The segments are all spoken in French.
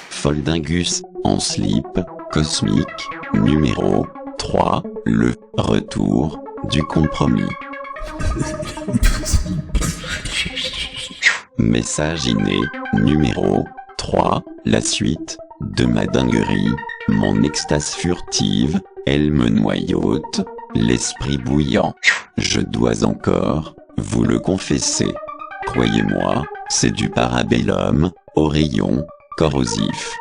Foldingus, en slip, cosmique, numéro 3, le retour du compromis. Message inné, numéro 3, la suite de ma dinguerie, mon extase furtive, elle me noyaute, l'esprit bouillant. Je dois encore vous le confesser. Croyez-moi, c'est du parabellum, au rayon corrosif.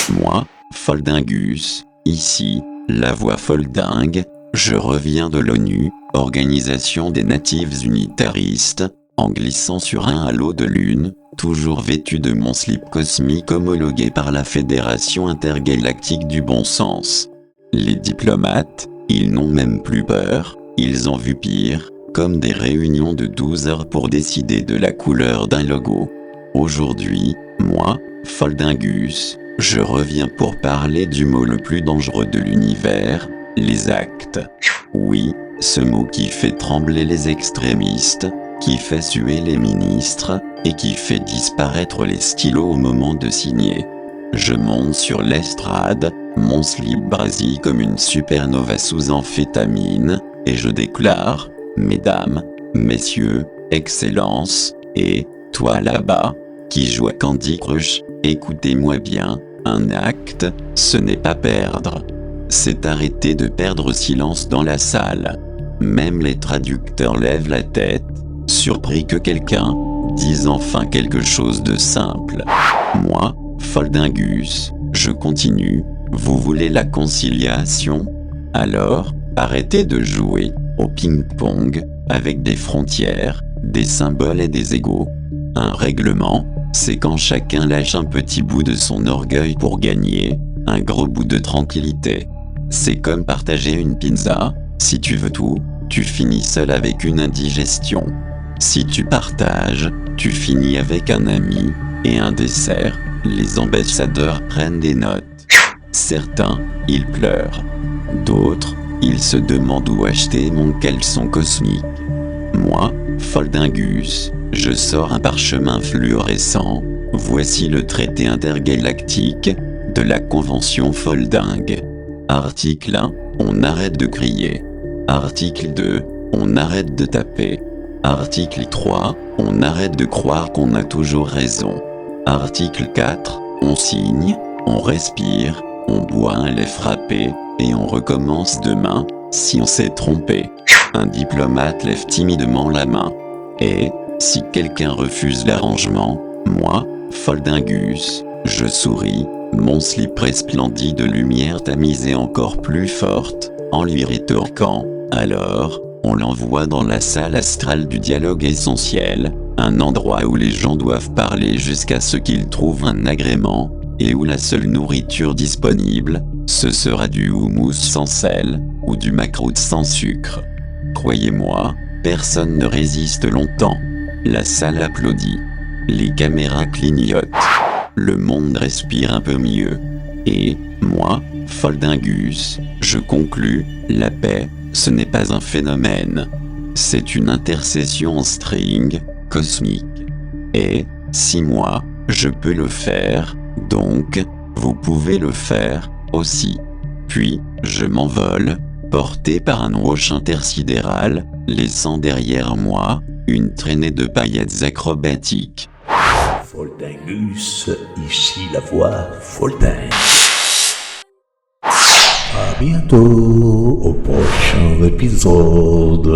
Moi, Foldingus, ici, la voix foldingue, je reviens de l'ONU, Organisation des Natives Unitaristes, en glissant sur un halo de lune, toujours vêtu de mon slip cosmique homologué par la Fédération intergalactique du bon sens. Les diplomates, ils n'ont même plus peur, ils ont vu pire, comme des réunions de 12 heures pour décider de la couleur d'un logo. Aujourd'hui, moi, Foldingus, je reviens pour parler du mot le plus dangereux de l'univers, les actes. Oui, ce mot qui fait trembler les extrémistes, qui fait suer les ministres, et qui fait disparaître les stylos au moment de signer. Je monte sur l'estrade, mon slip brasille comme une supernova sous amphétamine, et je déclare, mesdames, messieurs, excellences, et, toi là-bas, qui joue à Candy Crush, écoutez-moi bien, un acte, ce n'est pas perdre. C'est arrêter de perdre silence dans la salle. Même les traducteurs lèvent la tête, surpris que quelqu'un dise enfin quelque chose de simple. Moi, Foldingus, je continue, vous voulez la conciliation? Alors, arrêtez de jouer au ping-pong, avec des frontières, des symboles et des égos. Un règlement, c'est quand chacun lâche un petit bout de son orgueil pour gagner un gros bout de tranquillité. C'est comme partager une pizza, si tu veux tout, tu finis seul avec une indigestion. Si tu partages, tu finis avec un ami, et un dessert, les ambassadeurs prennent des notes. Certains, ils pleurent. D'autres, ils se demandent où acheter mon caleçon cosmique. Moi, Foldingus, je sors un parchemin fluorescent, voici le traité intergalactique de la Convention Foldingue. Article 1, on arrête de crier. Article 2, on arrête de taper. Article 3, on arrête de croire qu'on a toujours raison. Article 4, on signe, on respire, on boit un lait frappé, et on recommence demain, si on s'est trompé. Un diplomate lève timidement la main. Et, si quelqu'un refuse l'arrangement, moi, Foldingus, je souris, mon slip resplendit de lumière tamisée encore plus forte, en lui rétorquant, alors, on l'envoie dans la salle astrale du dialogue essentiel, un endroit où les gens doivent parler jusqu'à ce qu'ils trouvent un agrément, et où la seule nourriture disponible, ce sera du houmous sans sel, ou du macroute sans sucre. Croyez-moi, personne ne résiste longtemps. La salle applaudit. Les caméras clignotent. Le monde respire un peu mieux. Et, moi, Foldingus, je conclus, la paix, ce n'est pas un phénomène. C'est une intercession en string, cosmique. Et, si moi, je peux le faire, donc, vous pouvez le faire, aussi. Puis, je m'envole, porté par un wash intersidéral, laissant derrière moi, une traînée de paillettes acrobatiques. Foldingus, ici la voix Foldin. À bientôt au prochain épisode.